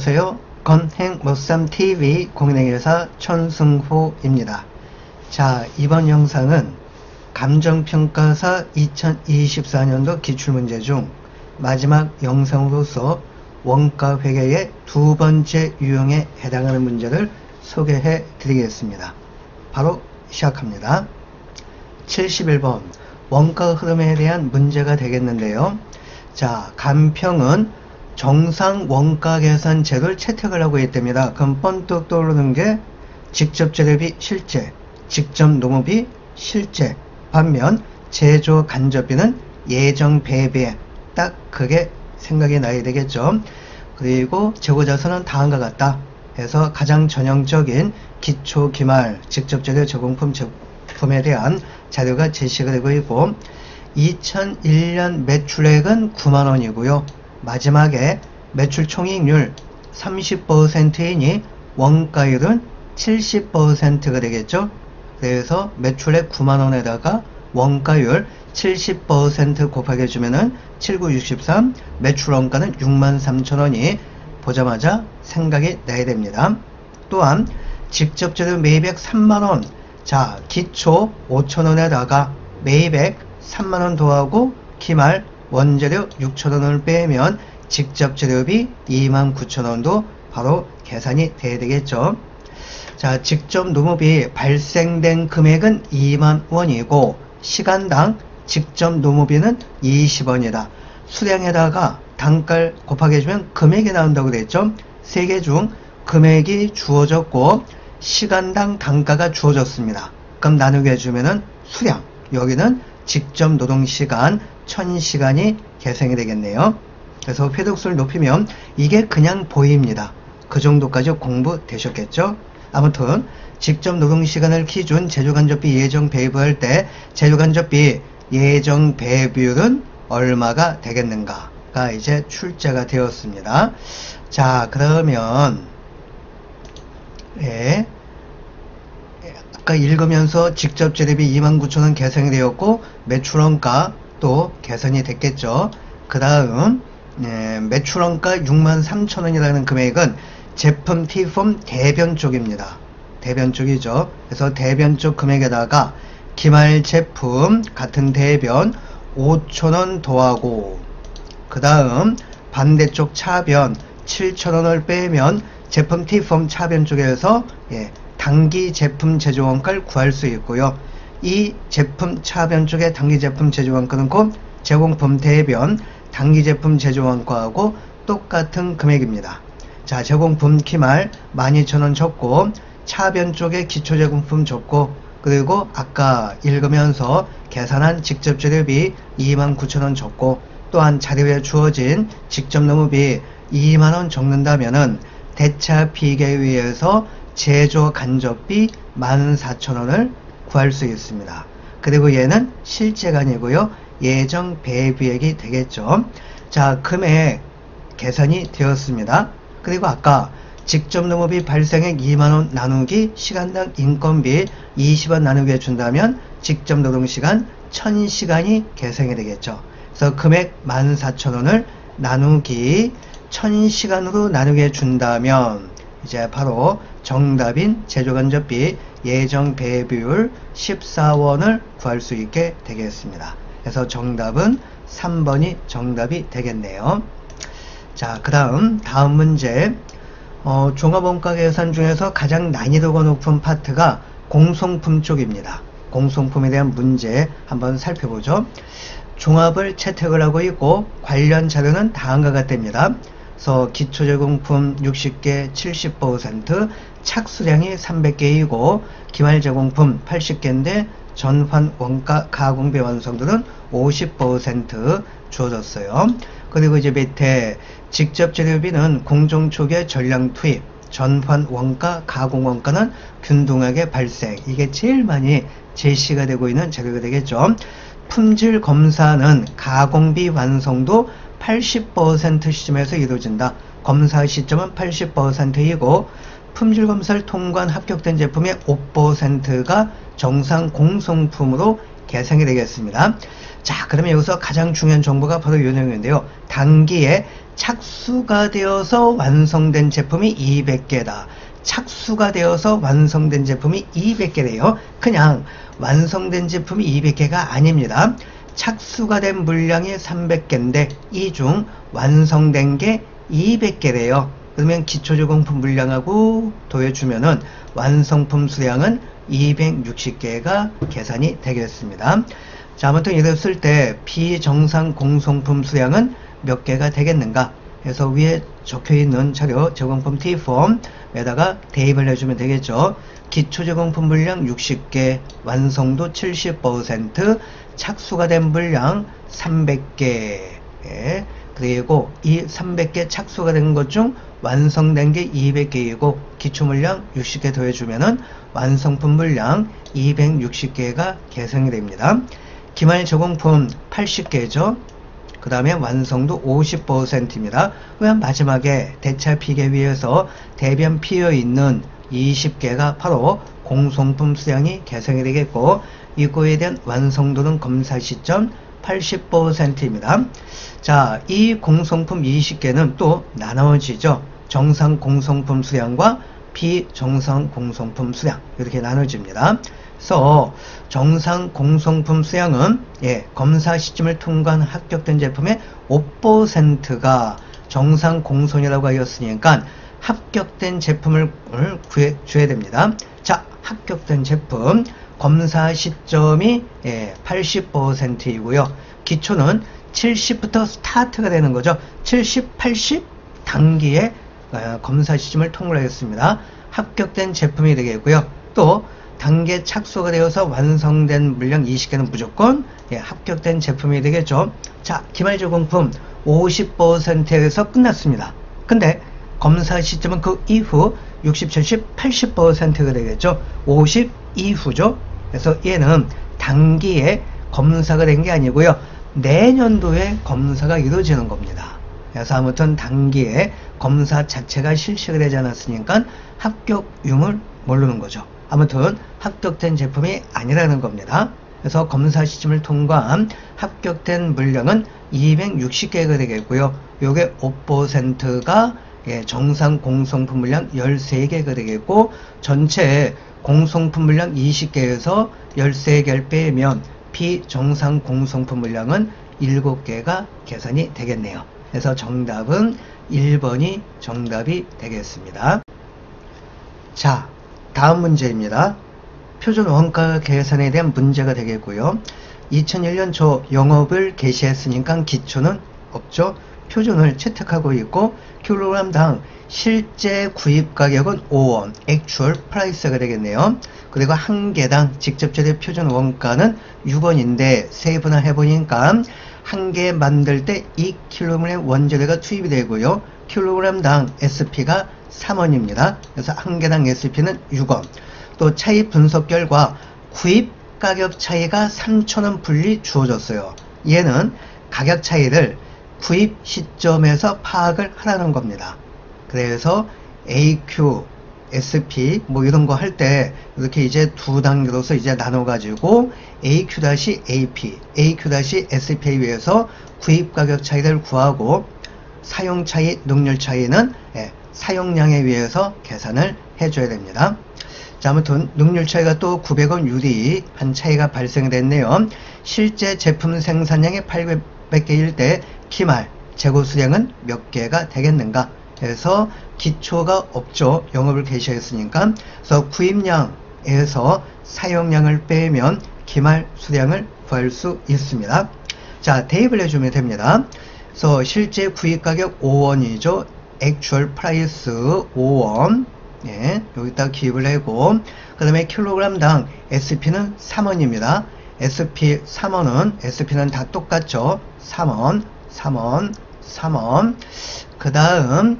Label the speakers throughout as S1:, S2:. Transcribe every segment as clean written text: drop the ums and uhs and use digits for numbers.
S1: 안녕하세요. 건행못삼TV 공인회계사 천승호입니다. 자, 이번 영상은 감정평가사 2024년도 기출문제 중 마지막 영상으로서 원가회계의 두 번째 유형에 해당하는 문제를 소개해 드리겠습니다. 바로 시작합니다. 71번 원가 흐름에 대한 문제가 되겠는데요. 자, 간평은 정상 원가 계산 제도를 채택을 하고 있답니다. 그럼 번뜩 떠오르는 게 직접 재료비 실제, 직접 노무비 실제, 반면 제조 간접비는 예정 배비에 딱 그게 생각이 나야 되겠죠. 그리고 재고자산은 다음과 같다 해서 가장 전형적인 기초 기말 직접 재료 제공품 제품에 대한 자료가 제시가 되고 있고, 2001년 매출액은 9만원이고요 마지막에 매출 총이익률 30%이니 원가율은 70%가 되겠죠. 그래서 매출액 9만원에다가 원가율 70% 곱하게 주면은 7963, 매출 원가는 63,000원이 보자마자 생각이 나야 됩니다. 또한 직접 재료 매입액 3만원, 자, 기초 5,000원에다가 매입액 3만원 더하고 기말 원재료 6,000원을 빼면 직접 재료비 29,000원도 바로 계산이 돼야 되겠죠. 자, 직접 노무비 발생된 금액은 2만원이고 시간당 직접 노무비는 20원이다. 수량에다가 단가를 곱하게 해주면 금액이 나온다고 그랬죠. 세 개 중 금액이 주어졌고 시간당 단가가 주어졌습니다. 그럼 나누게 해주면은 수량, 여기는 직접 노동시간 1000시간이 계산이 되겠네요. 그래서 회독수를 높이면 이게 그냥 보입니다. 그 정도까지 공부되셨겠죠? 아무튼 직접 노동시간을 기준 제조간접비 예정 배부할 때 제조간접비 예정 배비율은 얼마가 되겠는가가 이제 출제가 되었습니다. 자, 그러면 아까 읽으면서 직접 재료비 29,000원 계산이 되었고 매출원가 또 계산이 됐겠죠. 그 다음 매출원가 63,000원이라는 금액은 제품 T폼 대변 쪽입니다. 대변 쪽이죠. 그래서 대변 쪽 금액에다가 기말 제품 같은 대변 5,000원 더하고 그 다음 반대쪽 차변 7,000원을 빼면 제품 T폼 차변 쪽에서 단기 제품 제조원가를 구할 수 있고요. 이 제품 차변 쪽의 단기 제품 제조원가는 곧 제공품 대변 단기 제품 제조원가하고 똑같은 금액입니다. 자, 제공품 기말 12,000원 적고 차변 쪽에 기초 제공품 적고 그리고 아까 읽으면서 계산한 직접 재료비 29,000원 적고 또한 자료에 주어진 직접 노무비 2만원 적는다면은 대차 비계에 의해서 제조 간접비 14,000원을 구할 수 있습니다. 그리고 얘는 실제가 아니고요 예정 배비액이 되겠죠. 자, 금액 계산이 되었습니다. 그리고 아까 직접 노무비 발생액 2만원 나누기 시간당 인건비 20원 나누기 해준다면 직접 노동시간 1000시간이 계산이 되겠죠. 그래서 금액 14,000원을 나누기 1000시간으로 나누게 해준다면 이제 바로 정답인 제조간접비 예정 배비율 14원을 구할 수 있게 되겠습니다. 그래서 정답은 3번이 정답이 되겠네요. 자, 그 다음 문제. 종합원가 계산 중에서 가장 난이도가 높은 파트가 공송품 쪽입니다. 공송품에 대한 문제 한번 살펴보죠. 종합을 채택을 하고 있고 관련 자료는 다음과 같답니다. 그래서 기초제공품 60개 70%, 착수량이 300개이고 기말제공품 80개인데 전환 원가 가공비 완성도는 50% 주어졌어요. 그리고 이제 밑에 직접 재료비는 공정 초기의 전량 투입, 전환 원가 가공 원가는 균등하게 발생. 이게 제일 많이 제시가 되고 있는 자료가 되겠죠. 품질 검사는 가공비 완성도 80% 시점에서 이루어진다. 검사 시점은 80%이고 품질 검사를 통과한 합격된 제품의 5%가 정상 공송품으로 계산이 되겠습니다. 자, 그러면 여기서 가장 중요한 정보가 바로 이 내용인데요. 단기에 착수가 되어서 완성된 제품이 200개다. 착수가 되어서 완성된 제품이 200개래요. 그냥 완성된 제품이 200개가 아닙니다. 착수가 된 물량이 300개인데 이 중 완성된 게 200개래요. 그러면 기초제공품 물량하고 더해주면은 완성품 수량은 260개가 계산이 되겠습니다. 자, 아무튼 이랬을 때 비정상 공성품 수량은 몇 개가 되겠는가 해서 위에 적혀있는 자료 제공품 T폼에다가 대입을 해주면 되겠죠. 기초제공품 물량 60개, 완성도 70%, 착수가 된 물량 300개, 그리고 이 300개 착수가 된 것 중 완성된 게 200개이고 기초물량 60개 더해주면은 완성품 물량 260개가 계산이 됩니다. 기말 제공품 80개죠. 그 다음에 완성도 50%입니다. 그럼 마지막에 대차 피개 위에서 대변 피어 있는 20개가 바로 공성품 수량이 계산이 되겠고 이거에 대한 완성도는 검사 시점 80%입니다. 자, 이 공성품 20개는 또 나눠지죠. 정상 공성품 수량과 비정상 공성품 수량 이렇게 나눠집니다. 그래서 정상 공성품 수량은 검사 시점을 통과한 합격된 제품의 5%가 정상 공손이라고 하였으니까 합격된 제품을 구해줘야 됩니다. 자, 합격된 제품 검사 시점이 80%이고요. 기초는 70부터 스타트가 되는 거죠. 70, 80 단기에 검사 시점을 통과하였습니다. 합격된 제품이 되겠고요. 또 단계 착수가 되어서 완성된 물량 20개는 무조건 합격된 제품이 되겠죠. 자, 기말제공품 50%에서 끝났습니다. 근데 검사 시점은 그 이후 60, 70, 80%가 되겠죠. 50 이후죠. 그래서 얘는 단기에 검사가 된 게 아니고요. 내년도에 검사가 이루어지는 겁니다. 그래서 아무튼 단기에 검사 자체가 실시가 되지 않았으니까 합격 유무를 모르는 거죠. 아무튼 합격된 제품이 아니라는 겁니다. 그래서 검사 시점을 통과한 합격된 물량은 260개가 되겠고요. 요게 5%가 정상 공성품 물량 13개가 되겠고 전체 공성품 물량 20개에서 13개를 빼면 비정상 공성품 물량은 7개가 계산이 되겠네요. 그래서 정답은 1번이 정답이 되겠습니다. 자, 다음 문제입니다. 표준 원가 계산에 대한 문제가 되겠고요. 2001년 초 영업을 개시했으니까 기초는 없죠. 표준을 채택하고 있고 킬로그램당 실제 구입 가격은 5원, 액추얼 프라이스가 되겠네요. 그리고 한 개당 직접 재료 표준 원가는 6원인데 세분화 해보니까 한 개 만들 때 2kg 원재료가 투입이 되고요. 킬로그램당 SP가 3원입니다. 그래서 한 개당 SP는 6원. 또 차이 분석 결과 구입 가격 차이가 3,000원 분리 주어졌어요. 얘는 가격 차이를 구입 시점에서 파악을 하라는 겁니다. 그래서 AQ, SP 뭐 이런 거 할 때 이렇게 이제 두 단계로서 이제 나눠 가지고 AQ-AP, AQ-SP에 의해서 구입 가격 차이를 구하고 사용 차이, 능률 차이는 사용량에 의해서 계산을 해줘야 됩니다. 자, 아무튼 능률 차이가 또 900원 유리한 차이가 발생됐네요. 실제 제품 생산량이 800개일 때 기말 재고 수량은 몇 개가 되겠는가? 그래서 기초가 없죠. 영업을 개시했으니까. 그래서 구입량에서 사용량을 빼면 기말 수량을 구할 수 있습니다. 자, 대입을 해주면 됩니다. 그래서 실제 구입 가격 5원이죠. 액추얼 프라이스 5원. 여기다 기입을 하고, 그 다음에 킬로그램당 SP는 3원입니다. SP 3원은, SP는 다 똑같죠. 3원, 3원, 3원. 그 다음,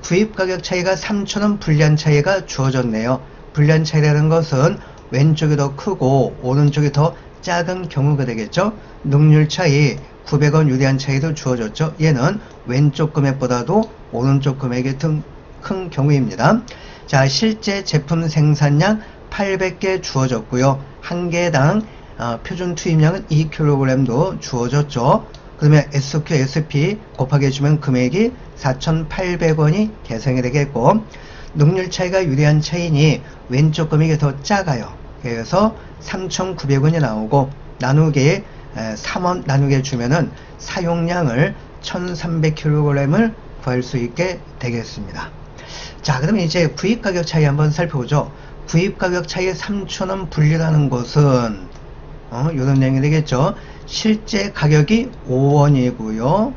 S1: 구입 가격 차이가 3,000원 불리한 차이가 주어졌네요. 불리한 차이라는 것은 왼쪽이 더 크고, 오른쪽이 더 작은 경우가 되겠죠. 능률 차이, 900원 유리한 차이도 주어졌죠. 얘는 왼쪽 금액보다도 오른쪽 금액이 큰 경우입니다. 자, 실제 제품 생산량 800개 주어졌고요. 한 개당 표준 투입량은 2kg도 주어졌죠. 그러면 SQ, SP 곱하기 해주면 금액이 4,800원이 계산이 되겠고, 능률 차이가 유리한 차이니 왼쪽 금액이 더 작아요. 그래서 3,900원이 나오고, 나누기 3원 나누기 해주면은 사용량을 1,300kg을 구할 수 있게 되겠습니다. 자, 그러면 이제 구입가격 차이 한번 살펴보죠. 구입가격 차이 3,000원 분리라는 것은 이런 내용이 되겠죠. 실제 가격이 5원이고요.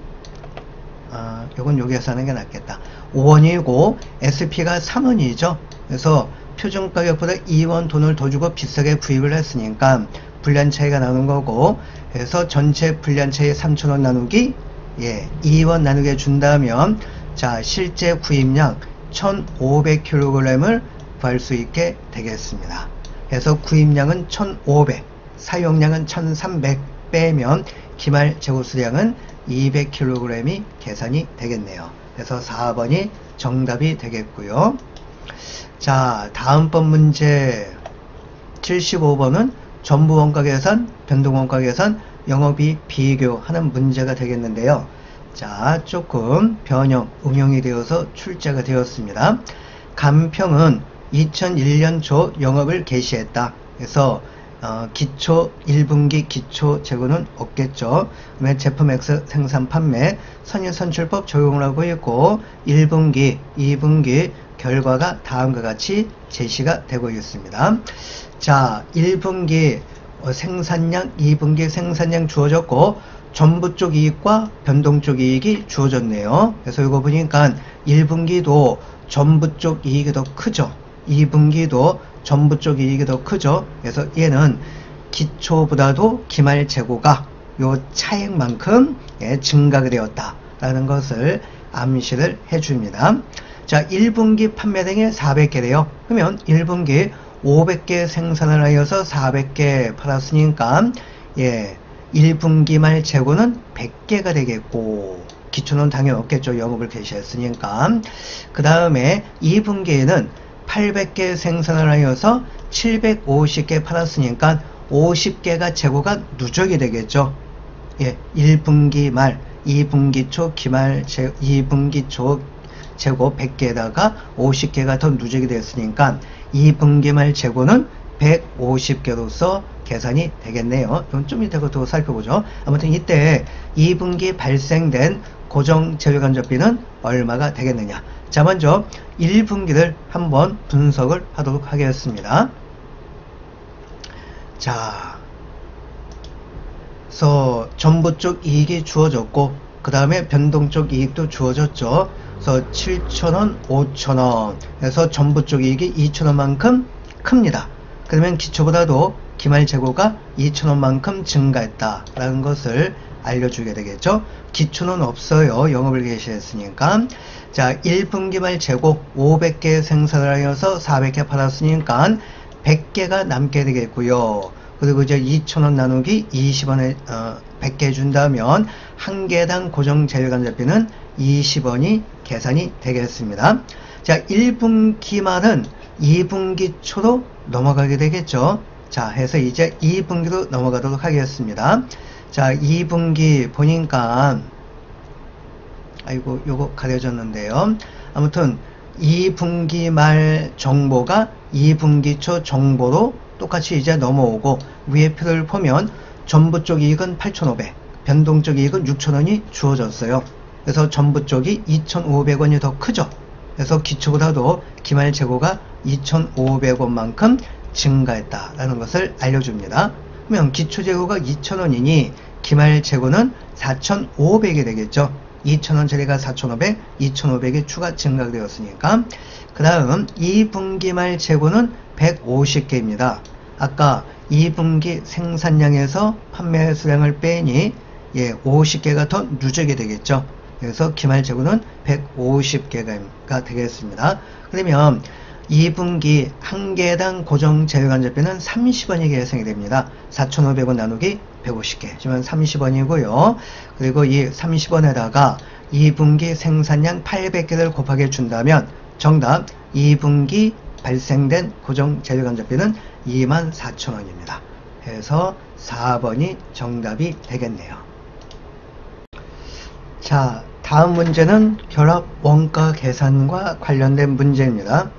S1: 요건 여기에서 하는 게 낫겠다. 5원이고 SP가 3원이죠. 그래서 표준가격보다 2원 돈을 더 주고 비싸게 구입을 했으니까 불리한 차이가 나는 거고, 그래서 전체 불리한 차이 3,000원 나누기 2원 나누게 준다면, 자, 실제 구입량 1,500kg을 구할 수 있게 되겠습니다. 그래서 구입량은 1,500, 사용량은 1,300 빼면 기말 재고 수량은 200kg이 계산이 되겠네요. 그래서 4번이 정답이 되겠고요. 자, 다음번 문제 75번은 전부 원가 계산, 변동 원가 계산, 영업이 비교하는 문제가 되겠는데요. 자, 조금 변형, 응용이 되어서 출제가 되었습니다. 간평은 2001년 초 영업을 개시했다. 그래서 기초 1분기 기초 재고는 없겠죠. 그러면 제품 X 생산 판매 선인선출법 적용을 하고 있고, 1분기, 2분기 결과가 다음과 같이 제시가 되고 있습니다. 자, 1분기 생산량, 2분기 생산량 주어졌고, 전부 쪽 이익과 변동 쪽 이익이 주어졌네요. 그래서 이거 보니까 1분기도 전부 쪽 이익이 더 크죠. 2분기도 전부 쪽 이익이 더 크죠. 그래서 얘는 기초보다도 기말 재고가 요 차액만큼 증가가 되었다라는 것을 암시를 해줍니다. 자, 1분기 판매량이 400개래요. 그러면 1분기 500개 생산을 하여서 400개 팔았으니까 1분기 말 재고는 100개가 되겠고, 기초는 당연히 없겠죠. 영업을 개시했으니까. 그 다음에 2분기에는 800개 생산을 하여서 750개 팔았으니까 50개가 재고가 누적이 되겠죠. 1분기 말, 2분기 초 기말 2분기 초 재고 100개에다가 50개가 더 누적이 됐으니까 2분기 말 재고는 150개로서 계산이 되겠네요. 좀 이따 또 살펴보죠. 아무튼 이때 2분기 발생된 고정 재료간접비는 얼마가 되겠느냐. 자, 먼저 1분기를 한번 분석을 하도록 하겠습니다. 자, 그래서 전부 쪽 이익이 주어졌고, 그 다음에 변동 쪽 이익도 주어졌죠. 그래서 7,000원, 5,000원. 그래서 전부 쪽 이익이 2,000원만큼 큽니다. 그러면 기초보다도 기말 재고가 2,000원만큼 증가했다라는 것을 알려주게 되겠죠. 기초는 없어요. 영업을 개시했으니까. 자, 1분기 말 재고 500개 생산을 하여서 400개 팔았으니까 100개가 남게 되겠고요. 그리고 이제 2,000원 나누기 20원에 100개 해준다면 한 개당 고정 재료간접비는 20원이 계산이 되겠습니다. 자, 1분기 말은 2분기 초로 넘어가게 되겠죠. 자, 해서 이제 2분기로 넘어가도록 하겠습니다. 자, 2분기 보니까 아이고 요거 가려졌는데요. 아무튼 2분기 말 정보가 2분기 초 정보로 똑같이 이제 넘어오고, 위에 표를 보면 전부 쪽 이익은 8,500, 변동 쪽 이익은 6,000원이 주어졌어요. 그래서 전부 쪽이 2,500원이 더 크죠. 그래서 기초보다도 기말 재고가 2,500원만큼 증가했다라는 것을 알려줍니다. 그러면 기초 재고가 2,000원이니 기말 재고는 4,500이 되겠죠. 2,000원짜리가 4,500, 2,500이 추가 증가되었으니까. 그 다음 2분기 말 재고는 150개입니다. 아까 2분기 생산량에서 판매 수량을 빼니 50개가 더 누적이 되겠죠. 그래서 기말 재고는 150개가 되겠습니다. 그러면 2분기 한 개당 고정 재료간접비는 30원이 계산이 됩니다. 4,500원 나누기 150개 하지만 30원이고요. 그리고 이 30원에다가 2분기 생산량 800개를 곱하게 준다면 정답 2분기 발생된 고정 재료간접비는 24,000원입니다. 해서 4번이 정답이 되겠네요. 자, 다음 문제는 결합 원가 계산과 관련된 문제입니다.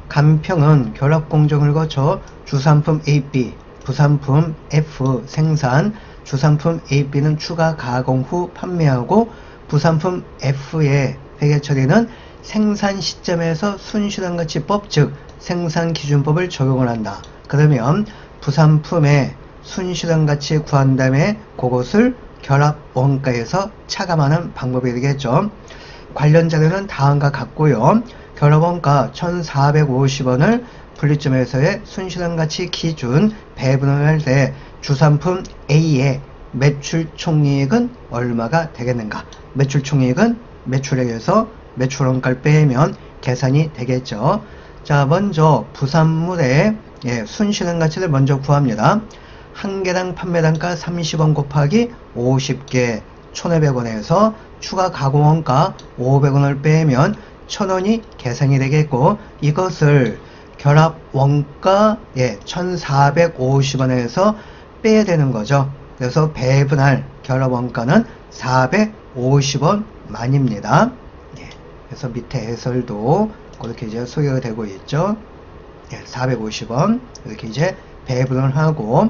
S1: 간평은 결합 공정을 거쳐 주산품 AB, 부산품 F 생산, 주산품 AB는 추가 가공 후 판매하고 부산품 F의 회계 처리는 생산 시점에서 순실현가치법 즉 생산기준법을 적용을 한다. 그러면 부산품의 순실현가치 구한 다음에 그것을 결합 원가에서 차감하는 방법이 되겠죠. 관련 자료는 다음과 같고요. 결합 원가 1,450원을 분리점에서의 순실현가치 기준 배분을 할 때 주산품 A의 매출 총이익은 얼마가 되겠는가? 매출 총이익은 매출액에서 매출 원가를 빼면 계산이 되겠죠. 자, 먼저 부산물의 순실현가치를 먼저 구합니다. 한 개당 판매단가 30원 곱하기 50개 1,500원에서 추가 가공원가 500원을 빼면 1,000원이 계산이 되겠고, 이것을 결합 원가 1,450원에서 빼야 되는 거죠. 그래서 배분할 결합 원가는 450원만입니다. 그래서 밑에 해설도 그렇게 이제 소개가 되고 있죠. 450원 이렇게 이제 배분을 하고,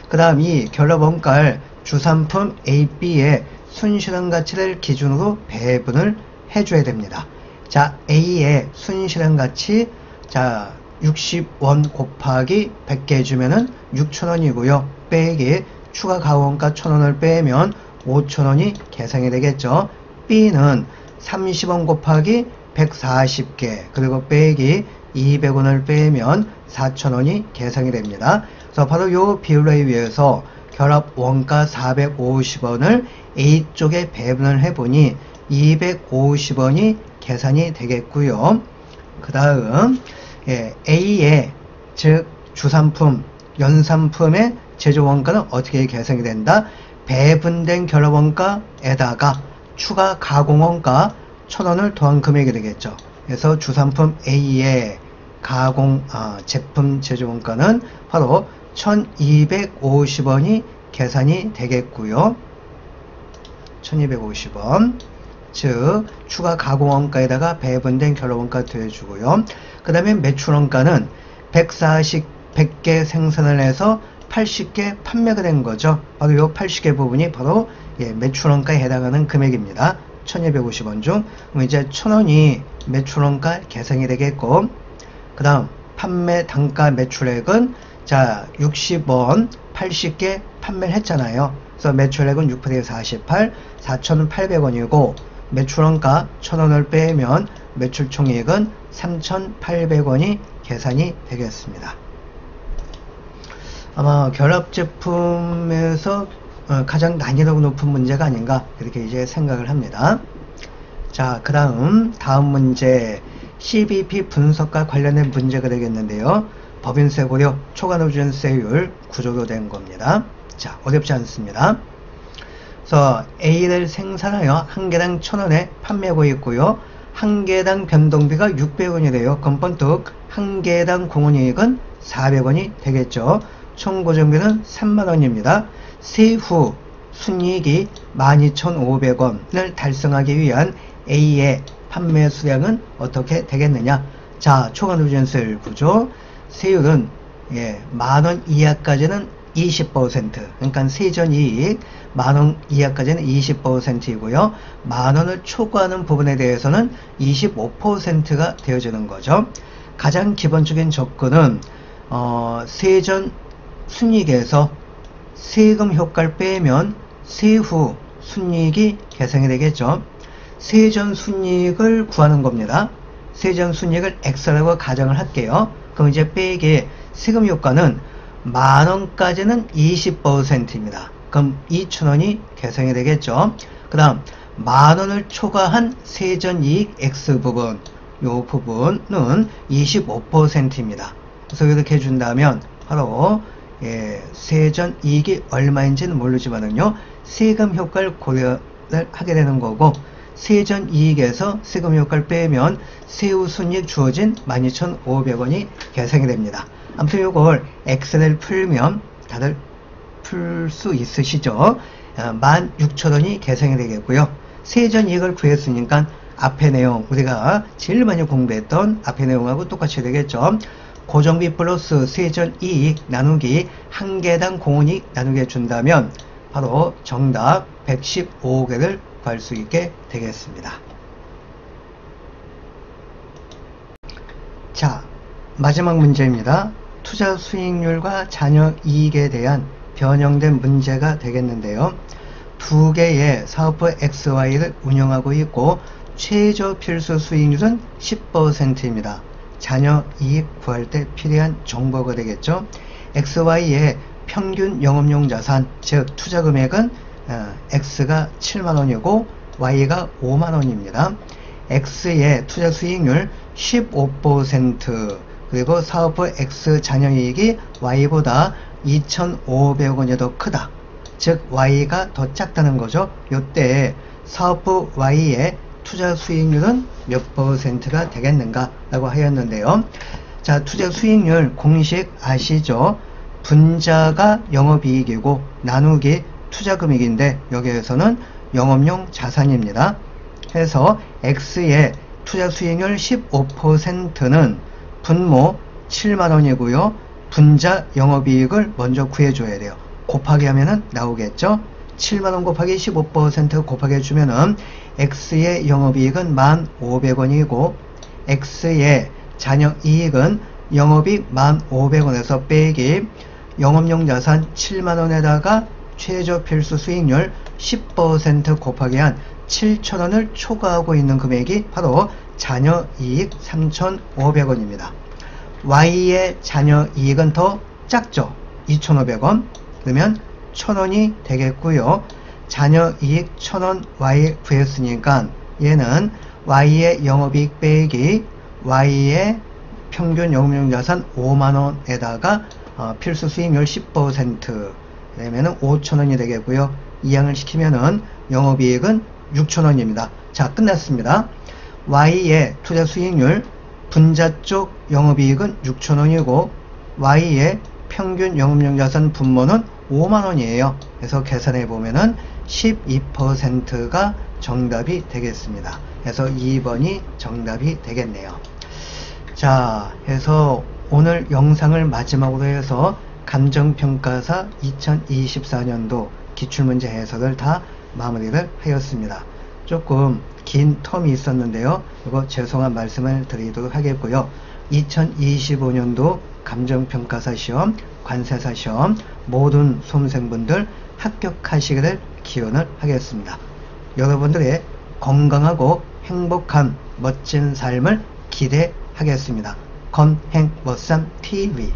S1: 그 다음 이 결합 원가를 주산품 AB의 순실현가치를 기준으로 배분을 해줘야 됩니다. 자, A의 순실현가치, 자, 60원 곱하기 100개 해주면은 6,000원이고요. 빼기 추가 가공원가 1,000원을 빼면 5,000원이 계산이 되겠죠. B는 30원 곱하기 140개 그리고 빼기 200원을 빼면 4,000원이 계산이 됩니다. 그래서 바로 요 비율에 의해서 결합 원가 450원을 A쪽에 배분을 해보니 250원이 계산이 되겠고요. 그 다음 A의 즉 주산품, 연산품의 제조원가는 어떻게 계산이 된다? 배분된 결합원가에다가 추가 가공원가 1,000원을 더한 금액이 되겠죠. 그래서 주산품 A의 제품 제조원가는 바로 1,250원이 계산이 되겠고요. 1,250원. 즉 추가 가공원가에다가 배분된 결합원가 더해주고요. 그 다음에 매출원가는 100개 생산을 해서 80개 판매가 된 거죠. 바로 이 80개 부분이 바로 매출원가에 해당하는 금액입니다. 1,250원 중 그럼 이제 1,000원이 매출원가 계산이 되겠고, 그 다음 판매 단가 매출액은 자 60원 80개 판매를 했잖아요. 그래서 매출액은 6%에 48 4,800원이고 매출원가 1,000원을 빼면 매출총이익은 3,800원이 계산이 되겠습니다. 아마 결합제품에서 가장 난이도가 높은 문제가 아닌가 이렇게 이제 생각을 합니다. 자, 그 다음 문제 CBP 분석과 관련된 문제가 되겠는데요. 법인세 고려 초과노준세율 구조로 된 겁니다. 자, 어렵지 않습니다. 그래서 A를 생산하여 한 개당 1,000원에 판매하고 있고요. 한 개당 변동비가 600원이 돼요. 그럼 번뜩 한 개당 공원이익은 400원이 되겠죠. 총 고정비는 3만원입니다. 세후 순이익이 12,500원을 달성하기 위한 A의 판매 수량은 어떻게 되겠느냐? 자, 초과누진세율 구조. 세율은 만원 이하까지는 20%, 그러니까 세전이익 만원 이하까지는 20%이고요. 만원을 초과하는 부분에 대해서는 25%가 되어지는 거죠. 가장 기본적인 조건은 세전 순이익에서 세금 효과를 빼면 세후 순이익이 계산이 되겠죠. 세전 순이익을 구하는 겁니다. 세전 순이익을 X라고 가정을 할게요. 그럼 이제 빼기 세금 효과는 만원까지는 20%입니다. 그럼 2,000원이 계산이 되겠죠. 그 다음 만원을 초과한 세전이익 X 부분, 요 부분은 25%입니다. 그래서 이렇게 해준다면 바로 세전이익이 얼마인지는 모르지만은요, 세금 효과를 고려를 하게 되는 거고, 세전이익에서 세금 효과를 빼면 세후순이익 주어진 12,500원이 계산이 됩니다. 아무튼 이걸 엑셀을 풀면 다들 풀 수 있으시죠? 16,000원이 계산이 되겠고요. 세전이익을 구했으니까 앞에 내용, 우리가 제일 많이 공부했던 앞에 내용하고 똑같이 되겠죠. 고정비 플러스 세전이익 나누기 한 개당 공원이익 나누기 준다면 바로 정답 115개를 구할 수 있게 되겠습니다. 자, 마지막 문제입니다. 투자 수익률과 잔여 이익에 대한 변형된 문제가 되겠는데요. 두 개의 사업부 XY를 운영하고 있고 최저 필수 수익률은 10%입니다. 잔여 이익 구할 때 필요한 정보가 되겠죠. XY의 평균 영업용 자산, 즉 투자 금액은 X가 7만원이고 Y가 5만원입니다. X의 투자 수익률 15%, 그리고 사업부 X 잔여이익이 Y보다 2,500원이 더 크다. 즉 Y가 더 작다는 거죠. 이때 사업부 Y의 투자 수익률은 몇 %가 되겠는가 라고 하였는데요. 자, 투자 수익률 공식 아시죠? 분자가 영업이익이고 나누기 투자금액인데 여기에서는 영업용 자산입니다. 해서 X의 투자 수익률 15%는 분모 7만원이고요. 분자 영업이익을 먼저 구해줘야 돼요. 곱하기 하면은 나오겠죠. 7만원 곱하기 15% 곱하기 해주면은 X의 영업이익은 1,500원이고 X의 잔여이익은 영업이익 1,500원에서 빼기 영업용 자산 7만원에다가 최저 필수 수익률 10% 곱하기 한 7,000원을 초과하고 있는 금액이 바로 잔여이익 3,500원입니다. Y의 잔여이익은 더 작죠. 2,500원. 그러면 1,000원이 되겠고요. 잔여이익 1,000원 Y 구했으니까 얘는 Y의 영업이익 빼기 Y의 평균 영업용 자산 5만원에다가 필수 수익률 10% 그러면은 5,000원이 되겠고요. 이항을 시키면은 영업이익은 6,000원입니다. 자, 끝났습니다. Y의 투자 수익률 분자 쪽 영업이익은 6,000원이고 Y의 평균 영업용 자산 분모는 5만원이에요. 그래서 계산해 보면은 12%가 정답이 되겠습니다. 그래서 2번이 정답이 되겠네요. 자, 해서 오늘 영상을 마지막으로 해서 감정평가사 2024년도 기출문제 해석을 다 마무리를 하였습니다. 조금 긴 텀이 있었는데요. 이거 죄송한 말씀을 드리도록 하겠고요. 2025년도 감정평가사 시험, 관세사 시험 모든 수험생분들 합격하시기를 기원을 하겠습니다. 여러분들의 건강하고 행복한 멋진 삶을 기대하겠습니다. 건행머쌈TV